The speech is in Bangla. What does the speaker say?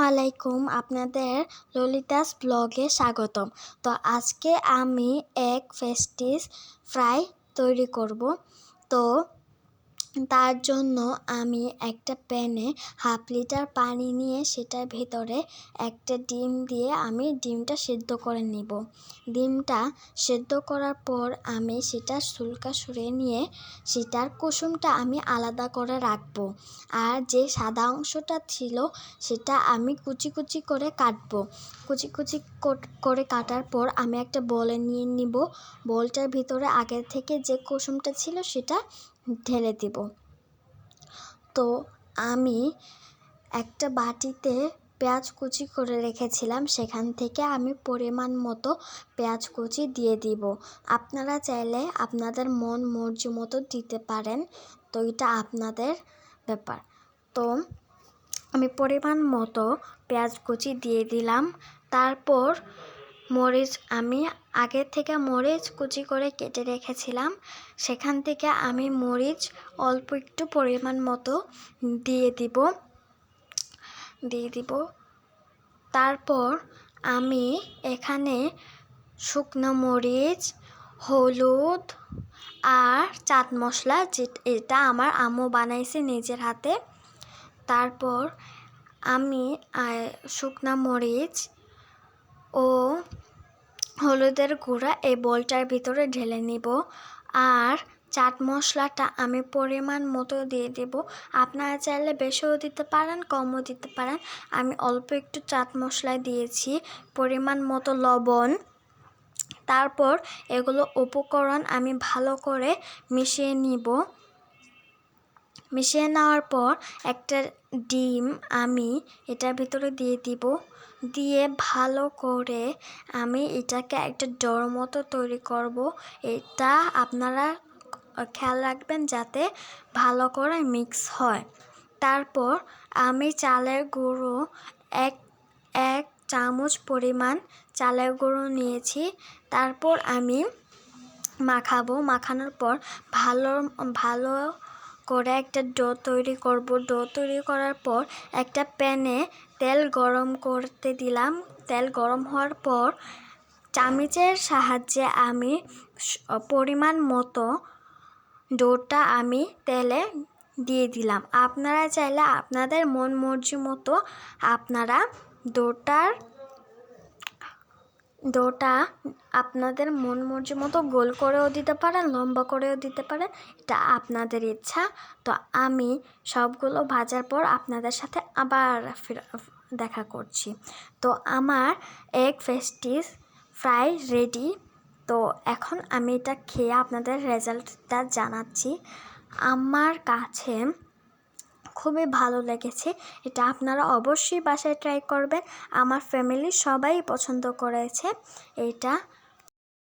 আলাইকুম, আপনাদের ললিতাস ব্লগে স্বাগতম। তো আজকে আমি এক ফিশ ফ্রাই তৈরি করব। তো তার জন্য আমি একটা প্যানে হাফ লিটার পানি নিয়ে সেটার ভেতরে একটা ডিম দিয়ে আমি ডিমটা সেদ্ধ করে নিব। ডিমটা সেদ্ধ করার পর আমি সেটা ছুলকা সরিয়ে নিয়ে সেটার কুসুমটা আমি আলাদা করে রাখবো। আর যে সাদা অংশটা ছিল সেটা আমি কুচি কুচি করে কাটবো। কুচি কুচি করে কাটার পর আমি একটা বলে নিয়ে নিব। বলটার ভিতরে আগের থেকে যে কুসুমটা ছিল সেটা ঢেলে দিব। তো আমি একটা বাটিতে পেঁয়াজ কুচি করে রেখেছিলাম, সেখান থেকে আমি পরিমাণ মতো পেঁয়াজ কুচি দিয়ে দিব। আপনারা চাইলে আপনাদের মন মর্জি মতো দিতে পারেন, তো এটা আপনাদের ব্যাপার। তো আমি পরিমাণ মতো পেঁয়াজ কুচি দিয়ে দিলাম। তারপর মরিচ আমি আগে থেকে মরিচ কুচি করে কেটে রেখেছিলাম, সেখান থেকে আমি মরিচ অল্প একটু পরিমাণ মতো দিয়ে দিব। তারপর আমি এখানে শুকনো মরিচ, হলুদ আর চাট মশলা, এটা আমার আম্মু বানাইছে নিজের হাতে। তারপর আমি শুকনো মরিচ ও হলুদের গুঁড়া এই বোলটার ভিতরে ঢেলে নিব। আর চাট মশলাটা আমি পরিমাণ মতো দিয়ে দেব। আপনারা চাইলে বেশিও দিতে পারেন, কমও দিতে পারেন। আমি অল্প একটু চাট মশলা দিয়েছি, পরিমাণ মতো লবণ। তারপর এগুলো উপকরণ আমি ভালো করে মিশিয়ে নিব। মিশিয়ে নেওয়ার পর একটা ডিম আমি এটার ভিতরে দিয়ে দিব। দিয়ে ভালো করে আমি এটাকে একটা ডোর মতো তৈরি করব। এটা আপনারা খেয়াল রাখবেন যাতে ভালো করে মিক্স হয়। তারপর আমি চালের গুঁড়ো এক চামচ পরিমাণ চালের গুঁড়ো নিয়েছি। তারপর আমি মাখাবো। মাখানোর পর ভালো করে একটা ডো তৈরি করব। ডো তৈরি করার পর একটা প্যানে তেল গরম করতে দিলাম। তেল গরম হওয়ার পর চামচের সাহায্যে আমি পরিমাণ মতো ডোটা আমি তেলে দিয়ে দিলাম। আপনারা চাইলে আপনাদের মন মর্জি মতো আপনারা ডোটা আপনাদের মন মর্জি মতো গোল করেও দিতে পারেন, লম্বা করেও দিতে পারেন, এটা আপনাদের ইচ্ছা। তো আমি সবগুলো ভাজার পর আপনাদের সাথে আবার দেখা করছি। তো আমার এগ ফিশ ফ্রাই রেডি। তো এখন আমি এটা খেয়ে আপনাদের রেজাল্টটা জানাচ্ছি। আমার কাছে খুবই ভালো লেগেছে। এটা আপনারা অবশ্যই বাসায় ট্রাই করবেন। আমার ফ্যামিলি সবাই পছন্দ করেছে এটা।